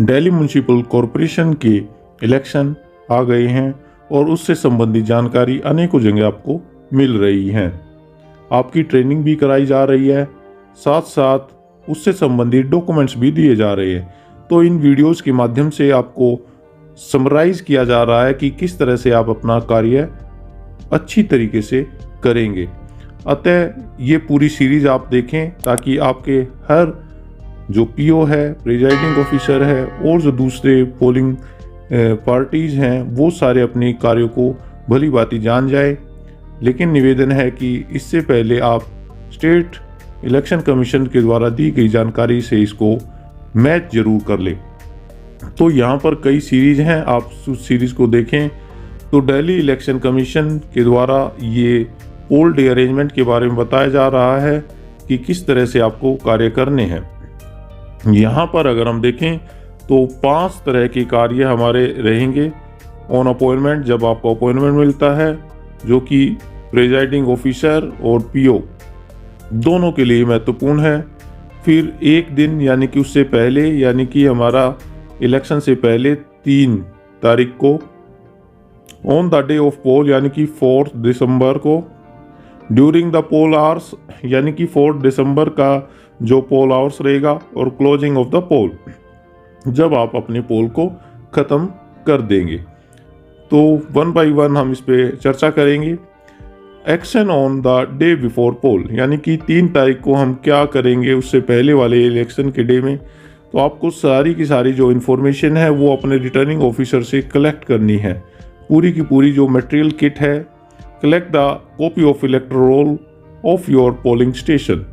Delhi municipal corporation के election आ गए हैं और उससे संबंधित जानकारी अनेकों जगह आपको मिल रही है। आपकी ट्रेनिंग भी कराई जा रही है, साथ साथ उससे संबंधित डॉक्यूमेंट्स भी दिए जा रहे हैं। तो इन वीडियोस के माध्यम से आपको समराइज किया जा रहा है कि किस तरह से आप अपना कार्य अच्छी तरीके से करेंगे। अतः ये पूरी सीरीज आप देखें ताकि आपके हर जो पीओ है, प्रिजाइडिंग ऑफिसर है और जो दूसरे पोलिंग पार्टीज हैं वो सारे अपने कार्यों को भली भांति जान जाए। लेकिन निवेदन है कि इससे पहले आप स्टेट इलेक्शन कमीशन के द्वारा दी गई जानकारी से इसको मैच जरूर कर ले। तो यहाँ पर कई सीरीज हैं, आप उस सीरीज को देखें। तो दिल्ली इलेक्शन कमीशन के द्वारा ये पोल डे अरेंजमेंट के बारे में बताया जा रहा है कि किस तरह से आपको कार्य करने हैं। यहाँ पर अगर हम देखें तो 5 तरह के कार्य हमारे रहेंगे। ऑन अपॉइंटमेंट, जब आपको अपॉइंटमेंट मिलता है, जो कि प्रिजाइडिंग ऑफिसर और पीओ दोनों के लिए महत्वपूर्ण है। फिर एक दिन यानी कि उससे पहले, यानी कि हमारा इलेक्शन से पहले 3 तारीख को ऑन द डे ऑफ पोल यानी कि 4 दिसंबर को, ड्यूरिंग द पोल आवर्स यानी कि 4 दिसंबर का जो पोल आवर्स रहेगा, और क्लोजिंग ऑफ द पोल जब आप अपने पोल को ख़त्म कर देंगे। तो 1 बाय 1 हम इस पे चर्चा करेंगे। Action on the day before poll यानी कि 3 तारीख को हम क्या करेंगे उससे पहले वाले इलेक्शन के डे में। तो आपको सारी की सारी जो इन्फॉर्मेशन है वो अपने रिटर्निंग ऑफिसर से कलेक्ट करनी है। पूरी की पूरी जो मटेरियल किट है, collect the copy of electoral roll of your polling station.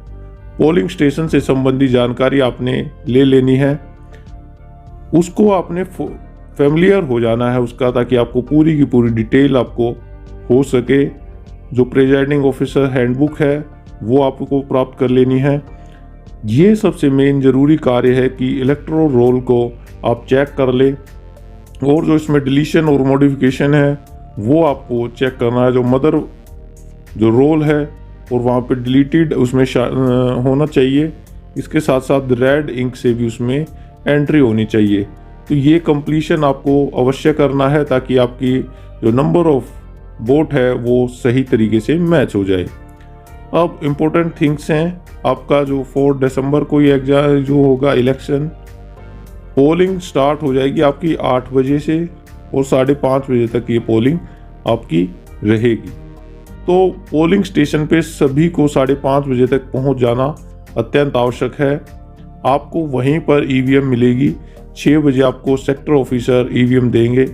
Polling station से संबंधित जानकारी आपने ले लेनी है, उसको आपने फैमिलियर हो जाना है उसका, ताकि आपको पूरी की पूरी डिटेल आपको हो सके। जो प्रिजाइडिंग ऑफिसर हैंडबुक है वो आपको प्राप्त कर लेनी है। ये सबसे मेन ज़रूरी कार्य है कि इलेक्टोरल रोल को आप चेक कर ले, और जो इसमें डिलीशन और मॉडिफिकेशन है वो आपको चेक करना है। जो मदर जो रोल है और वहाँ पे डिलीटेड उसमें होना चाहिए। इसके साथ साथ रेड इंक से भी उसमें एंट्री होनी चाहिए। तो ये कंप्लीशन आपको अवश्य करना है ताकि आपकी जो नंबर ऑफ वोट है वो सही तरीके से मैच हो जाए। अब इम्पोर्टेंट थिंग्स हैं, आपका जो 4 दिसंबर को ये एग्जाम जो होगा इलेक्शन, पोलिंग स्टार्ट हो जाएगी आपकी 8 बजे से और 5:30 बजे तक ये पोलिंग आपकी रहेगी। तो पोलिंग स्टेशन पे सभी को 5:30 बजे तक पहुंच जाना अत्यंत आवश्यक है। आपको वहीं पर ईवीएम मिलेगी। 6 बजे आपको सेक्टर ऑफिसर ईवीएम देंगे।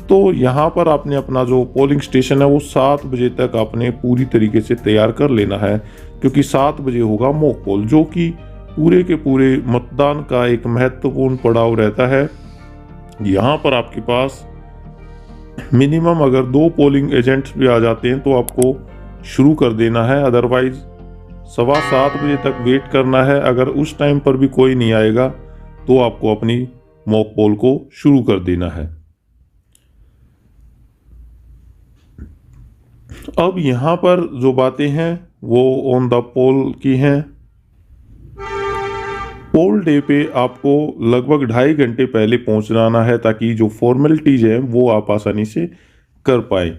तो यहाँ पर आपने अपना जो पोलिंग स्टेशन है वो 7 बजे तक आपने पूरी तरीके से तैयार कर लेना है, क्योंकि 7 बजे होगा मॉक पोल, जो कि पूरे के पूरे मतदान का एक महत्वपूर्ण पड़ाव रहता है। यहाँ पर आपके पास मिनिमम अगर 2 पोलिंग एजेंट्स भी आ जाते हैं तो आपको शुरू कर देना है, अदरवाइज 7:15 बजे तक वेट करना है। अगर उस टाइम पर भी कोई नहीं आएगा तो आपको अपनी मॉक पोल को शुरू कर देना है। अब यहाँ पर जो बातें हैं वो ऑन द पोल की हैं। पोल डे पे आपको लगभग 2.5 घंटे पहले पहुंचना है ताकि जो फॉर्मेलिटीज हैं वो आप आसानी से कर पाएँ।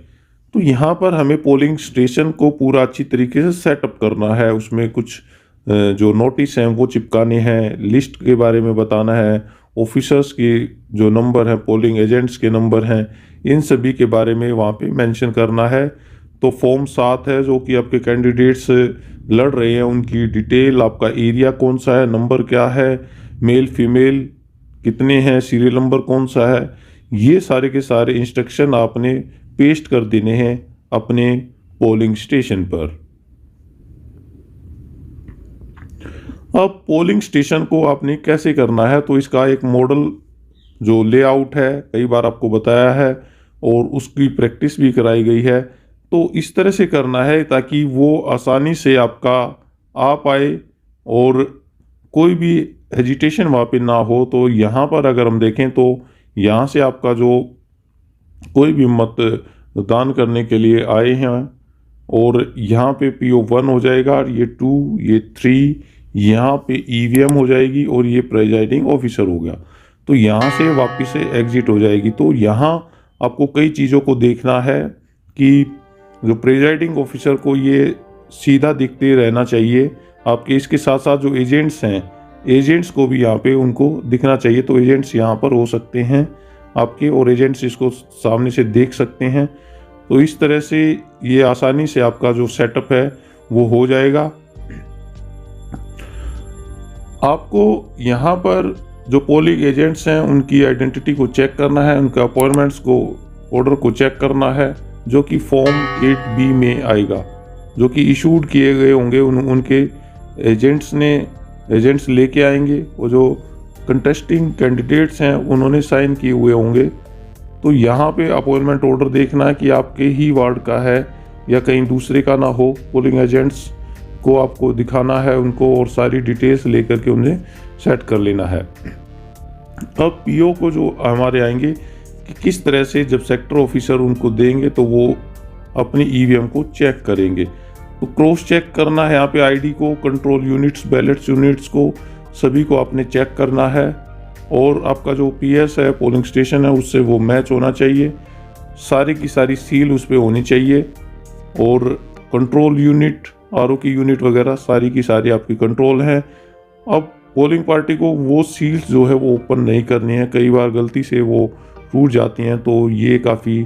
तो यहाँ पर हमें पोलिंग स्टेशन को पूरा अच्छी तरीके से सेटअप करना है। उसमें कुछ जो नोटिस हैं वो चिपकाने हैं, लिस्ट के बारे में बताना है, ऑफिसर्स के जो नंबर हैं, पोलिंग एजेंट्स के नंबर हैं, इन सभी के बारे में वहाँ पे मेंशन करना है। तो फॉर्म 7 है जो कि आपके कैंडिडेट्स लड़ रहे हैं उनकी डिटेल, आपका एरिया कौन सा है, नंबर क्या है, मेल फीमेल कितने हैं, सीरियल नंबर कौन सा है, ये सारे के सारे इंस्ट्रक्शन आपने पेस्ट कर देने हैं अपने पोलिंग स्टेशन पर। अब पोलिंग स्टेशन को आपने कैसे करना है, तो इसका एक मॉडल जो लेआउट है कई बार आपको बताया है और उसकी प्रैक्टिस भी कराई गई है। तो इस तरह से करना है ताकि वो आसानी से आपका आ पाए और कोई भी हेजिटेशन वहाँ पे ना हो। तो यहाँ पर अगर हम देखें तो यहाँ से आपका जो कोई भी मतदान करने के लिए आए हैं और यहाँ पे PO 1 हो जाएगा, ये 2, ये 3, यहाँ पे ईवीएम हो जाएगी और ये प्रेजाइडिंग ऑफिसर हो गया। तो यहाँ से वापस से एग्जिट हो जाएगी। तो यहाँ आपको कई चीज़ों को देखना है कि जो प्रेजाइडिंग ऑफिसर को ये सीधा दिखते रहना चाहिए आपके। इसके साथ साथ जो एजेंट्स हैं, एजेंट्स को भी यहाँ पे उनको दिखना चाहिए। तो एजेंट्स यहाँ पर हो सकते हैं आपके, और एजेंट्स इसको सामने से देख सकते हैं। तो इस तरह से ये आसानी से आपका जो सेटअप है वो हो जाएगा। आपको यहाँ पर जो पोलिंग एजेंट्स हैं उनकी आइडेंटिटी को चेक करना है, उनके अपॉइंटमेंट्स को, ऑर्डर को चेक करना है, जो कि फॉर्म 8B में आएगा, जो कि इशूड किए गए होंगे। उनके एजेंट्स लेके आएंगे, और जो कंटेस्टिंग कैंडिडेट्स हैं उन्होंने साइन किए हुए होंगे। तो यहाँ पे अपॉइंटमेंट ऑर्डर देखना है कि आपके ही वार्ड का है या कहीं दूसरे का ना हो। पोलिंग एजेंट्स को आपको दिखाना है उनको, और सारी डिटेल्स लेकर के उन्हें सेट कर लेना है। अब पीओ को जो हमारे आएंगे कि किस तरह से जब सेक्टर ऑफिसर उनको देंगे तो वो अपनी ईवीएम को चेक करेंगे। तो क्रॉस चेक करना है यहाँ पे आईडी को, कंट्रोल यूनिट्स, बैलेट्स यूनिट्स को, सभी को आपने चेक करना है। और आपका जो पीएस है, पोलिंग स्टेशन है, उससे वो मैच होना चाहिए। सारी की सारी सील उस पर होनी चाहिए। और कंट्रोल यूनिट, आरओ की यूनिट वगैरह सारी की सारी आपकी कंट्रोल है। अब पोलिंग पार्टी को वो सील्स जो है वो ओपन नहीं करनी है। कई बार गलती से वो टूट जाती हैं, तो ये काफ़ी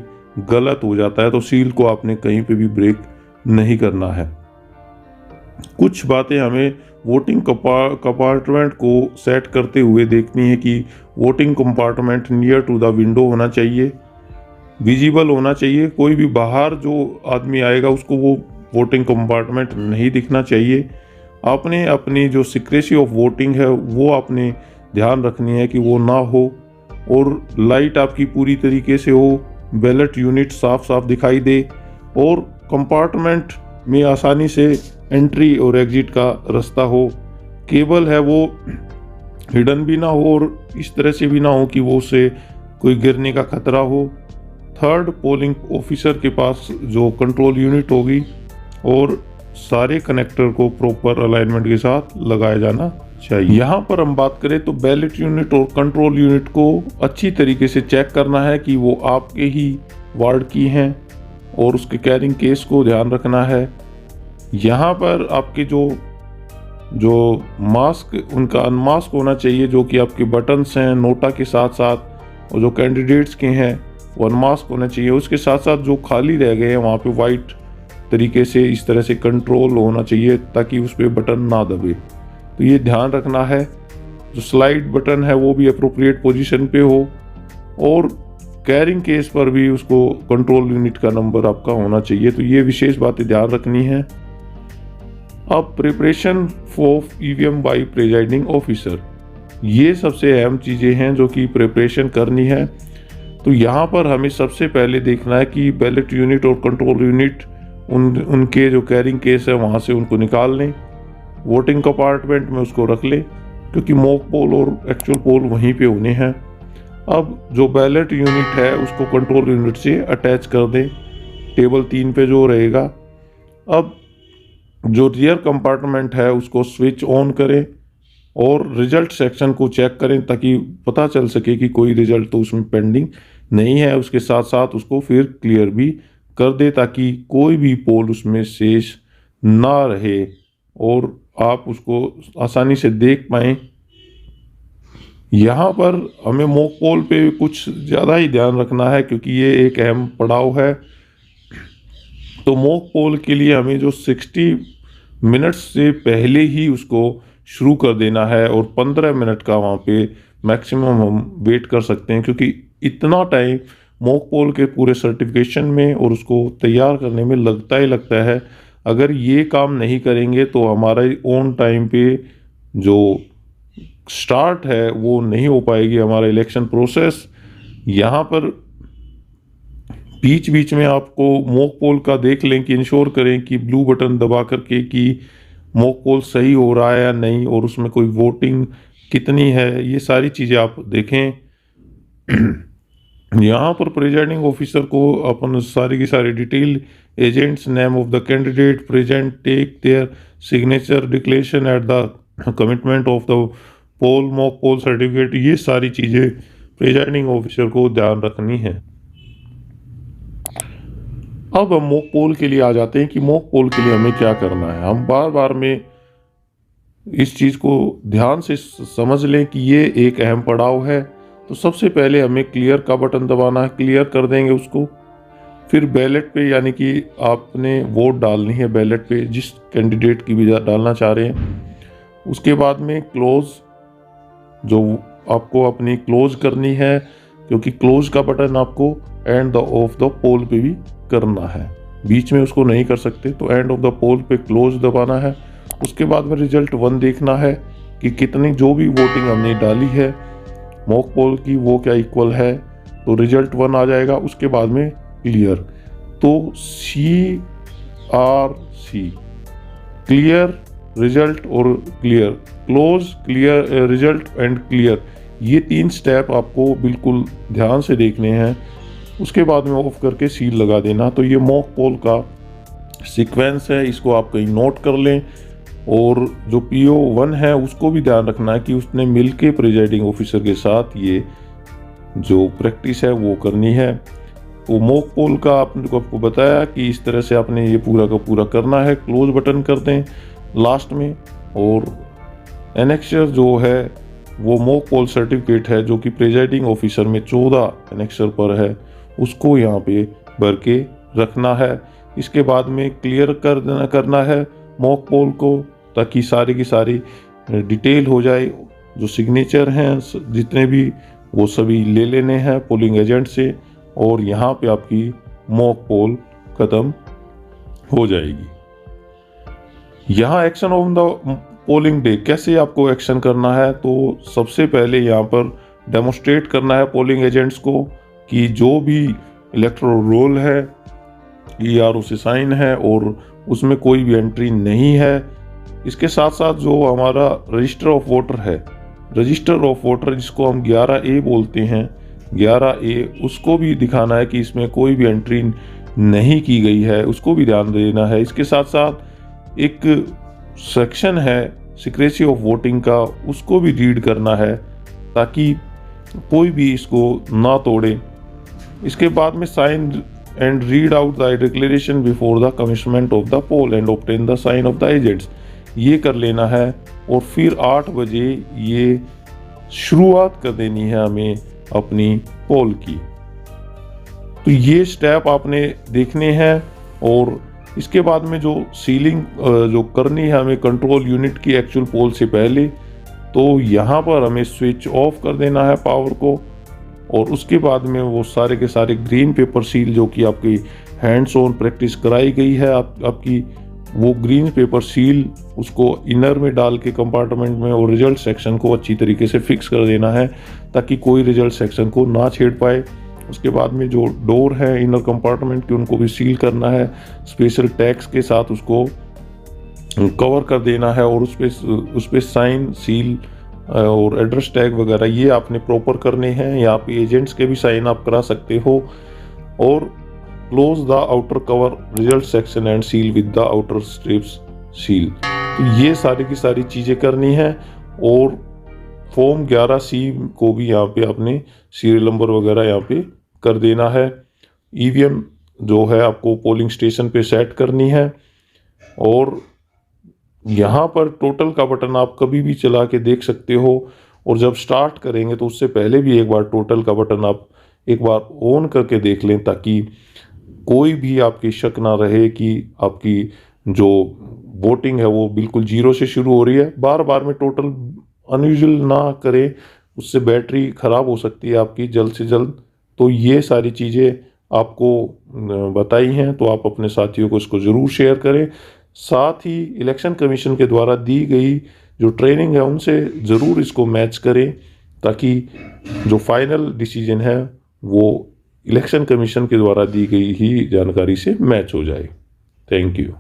गलत हो जाता है। तो सील को आपने कहीं पे भी ब्रेक नहीं करना है। कुछ बातें हमें वोटिंग कंपार्टमेंट को सेट करते हुए देखनी है कि voting compartment near to the window होना चाहिए, विजिबल होना चाहिए। कोई भी बाहर जो आदमी आएगा उसको वो वोटिंग कंपार्टमेंट नहीं दिखना चाहिए। आपने अपनी जो सीक्रेसी ऑफ वोटिंग है वो आपने ध्यान रखनी है कि वो ना हो, और लाइट आपकी पूरी तरीके से हो, बैलेट यूनिट साफ साफ दिखाई दे, और कंपार्टमेंट में आसानी से एंट्री और एग्जिट का रास्ता हो। केबल है वो हिडन भी ना हो, और इस तरह से भी ना हो कि वो उससे कोई गिरने का खतरा हो। थर्ड, पोलिंग ऑफिसर के पास जो कंट्रोल यूनिट होगी, और सारे कनेक्टर को प्रॉपर अलाइनमेंट के साथ लगाया जाना चाहिए। यहाँ पर हम बात करें तो बैलेट यूनिट और कंट्रोल यूनिट को अच्छी तरीके से चेक करना है कि वो आपके ही वार्ड की हैं, और उसके कैरिंग केस को ध्यान रखना है। यहाँ पर आपके जो मास्क, उनका अनमास्क होना चाहिए, जो कि आपके बटन्स हैं नोटा के साथ साथ, और जो कैंडिडेट्स के हैं वो अनमास्क होना चाहिए। उसके साथ साथ जो खाली रह गए हैं वहाँ पे वाइट तरीके से इस तरह से कंट्रोल होना चाहिए ताकि उस पर बटन ना दबे। तो ये ध्यान रखना है। जो स्लाइड बटन है वो भी अप्रोप्रिएट पोजीशन पे हो, और कैरिंग केस पर भी उसको कंट्रोल यूनिट का नंबर आपका होना चाहिए। तो ये विशेष बातें ध्यान रखनी है। अब preparation for EVM by presiding officer, ये सबसे अहम चीज़ें हैं जो कि प्रिपरेशन करनी है। तो यहाँ पर हमें सबसे पहले देखना है कि बैलेट यूनिट और कंट्रोल यूनिट उनके जो कैरिंग केस है वहाँ से उनको निकाल लें, वोटिंग कंपार्टमेंट में उसको रख लें, क्योंकि मॉक पोल और एक्चुअल पोल वहीं पे होने हैं। अब जो बैलेट यूनिट है उसको कंट्रोल यूनिट से अटैच कर दें, टेबल 3 पे जो रहेगा। अब जो रियर कंपार्टमेंट है उसको स्विच ऑन करें, और रिजल्ट सेक्शन को चेक करें ताकि पता चल सके कि कोई रिजल्ट तो उसमें पेंडिंग नहीं है। उसके साथ साथ उसको फिर क्लियर भी कर दे ताकि कोई भी पोल उसमें शेष ना रहे, और आप उसको आसानी से देख पाएँ। यहाँ पर हमें मॉक पोल पे कुछ ज़्यादा ही ध्यान रखना है, क्योंकि ये एक अहम पड़ाव है। तो मॉक पोल के लिए हमें जो 60 मिनट्स से पहले ही उसको शुरू कर देना है, और 15 मिनट का वहाँ पे मैक्सिमम हम वेट कर सकते हैं, क्योंकि इतना टाइम मॉक पोल के पूरे सर्टिफिकेशन में और उसको तैयार करने में लगता है। अगर ये काम नहीं करेंगे तो हमारा ऑन टाइम पे जो स्टार्ट है वो नहीं हो पाएगी हमारा इलेक्शन प्रोसेस। यहाँ पर बीच बीच में आपको मॉक पोल का देख लें कि इंश्योर करें कि ब्लू बटन दबा करके कि मॉक पोल सही हो रहा है या नहीं, और उसमें कोई वोटिंग कितनी है, ये सारी चीज़ें आप देखें। यहाँ पर प्रेजाइडिंग ऑफिसर को अपन सारी की सारी detail, agents, name of the candidate present, take their signature, declaration at the commitment of the poll, mock poll certificate, ये सारी चीज़ें प्रिजाइडिंग ऑफिसर को ध्यान रखनी है। अब हम मॉक पोल के लिए आ जाते हैं कि मॉक पोल के लिए हमें क्या करना है। हम बार बार में इस चीज़ को ध्यान से समझ लें कि ये एक अहम पड़ाव है। तो सबसे पहले हमें क्लियर का बटन दबाना है, क्लियर कर देंगे उसको। फिर बैलेट पे, यानी कि आपने वोट डालनी है बैलेट पे जिस कैंडिडेट की भी डालना चाह रहे हैं। उसके बाद में क्लोज, जो आपको अपनी क्लोज करनी है, क्योंकि क्लोज का बटन आपको एंड ऑफ द पोल पे भी करना है, बीच में उसको नहीं कर सकते। तो एंड ऑफ द पोल पे क्लोज दबाना है। उसके बाद में रिजल्ट 1 देखना है कि कितनी जो भी वोटिंग हमने डाली है मॉक पोल की वो क्या इक्वल है। तो रिजल्ट 1 आ जाएगा। उसके बाद में क्लियर, तो CRC, क्लियर रिजल्ट और clear, close, clear result and clear, ये 3 स्टेप आपको बिल्कुल ध्यान से देखने हैं। उसके बाद में ऑफ करके सील लगा देना। तो ये मॉक पोल का सीक्वेंस है, इसको आप कहीं नोट कर लें। और जो PO1 है उसको भी ध्यान रखना है कि उसने मिलके प्रिजाइडिंग ऑफिसर के साथ ये जो प्रैक्टिस है वो करनी है। तो मॉक पोल का आपको बताया कि इस तरह से आपने ये पूरा का पूरा करना है। क्लोज बटन कर दें लास्ट में। और एनेक्सर जो है वो मॉक पोल सर्टिफिकेट है जो कि प्रिजाइडिंग ऑफिसर में 14 एनेक्सर पर है, उसको यहाँ पे भर के रखना है। इसके बाद में क्लियर करना है मॉक पोल को, ताकि सारी की सारी डिटेल हो जाए। जो सिग्नेचर हैं जितने भी वो सभी ले लेने हैं पोलिंग एजेंट से, और यहाँ पे आपकी मॉक पोल खत्म हो जाएगी। यहाँ action on the polling day, कैसे आपको एक्शन करना है। तो सबसे पहले यहाँ पर डेमोस्ट्रेट करना है पोलिंग एजेंट्स को कि जो भी इलेक्टोरल रोल है ERO से साइन है और उसमें कोई भी एंट्री नहीं है। इसके साथ साथ जो हमारा रजिस्टर ऑफ वोटर है, रजिस्टर ऑफ वोटर जिसको हम 11A बोलते हैं, 11A, उसको भी दिखाना है कि इसमें कोई भी एंट्री नहीं की गई है, उसको भी ध्यान देना है। इसके साथ साथ एक सेक्शन है सीक्रेसी ऑफ वोटिंग का, उसको भी रीड करना है ताकि कोई भी इसको ना तोड़े। इसके बाद में sign and read out the declaration before the commencement of the poll and obtain the sign of the agents, ये कर लेना है। और फिर 8 बजे ये शुरुआत कर देनी है हमें अपनी पोल की। तो ये स्टेप आपने देखने हैं। और इसके बाद में जो सीलिंग जो करनी है हमें कंट्रोल यूनिट की एक्चुअल पोल से पहले, तो यहाँ पर हमें स्विच ऑफ कर देना है पावर को। और उसके बाद में वो सारे के सारे ग्रीन पेपर सील जो कि आपकी हैंड्स ऑन प्रैक्टिस कराई गई है आपकी, वो ग्रीन पेपर सील उसको इनर में डाल के कंपार्टमेंट में और रिजल्ट सेक्शन को अच्छी तरीके से फिक्स कर देना है ताकि कोई रिजल्ट सेक्शन को ना छेड़ पाए। उसके बाद में जो डोर है इनर कंपार्टमेंट की, उनको भी सील करना है, स्पेशल टैग्स के साथ उसको कवर कर देना है। और उस पे साइन, सील और एड्रेस टैग वगैरह ये आपने प्रॉपर करने हैं। यहाँ पे एजेंट्स के भी साइन आप करा सकते हो। और close the outer cover result section and seal with the outer strips seal, तो ये सारी की सारी चीज़ें करनी है। और फॉर्म 11C को भी यहाँ पे आपने सीरियल नंबर वगैरह यहाँ पे कर देना है। EVM जो है आपको पोलिंग स्टेशन पे सेट करनी है। और यहाँ पर टोटल का बटन आप कभी भी चला के देख सकते हो। और जब स्टार्ट करेंगे तो उससे पहले भी एक बार टोटल का बटन आप एक बार ऑन करके देख लें, ताकि कोई भी आपकी शक ना रहे कि आपकी जो वोटिंग है वो बिल्कुल 0 से शुरू हो रही है। बार बार में टोटल अनयूजुअल ना करें, उससे बैटरी ख़राब हो सकती है आपकी जल्द से जल्द। तो ये सारी चीज़ें आपको बताई हैं, तो आप अपने साथियों को इसको ज़रूर शेयर करें। साथ ही इलेक्शन कमीशन के द्वारा दी गई जो ट्रेनिंग है उनसे ज़रूर इसको मैच करें, ताकि जो फाइनल डिसीजन है वो इलेक्शन कमीशन के द्वारा दी गई ही जानकारी से मैच हो जाए। Thank you.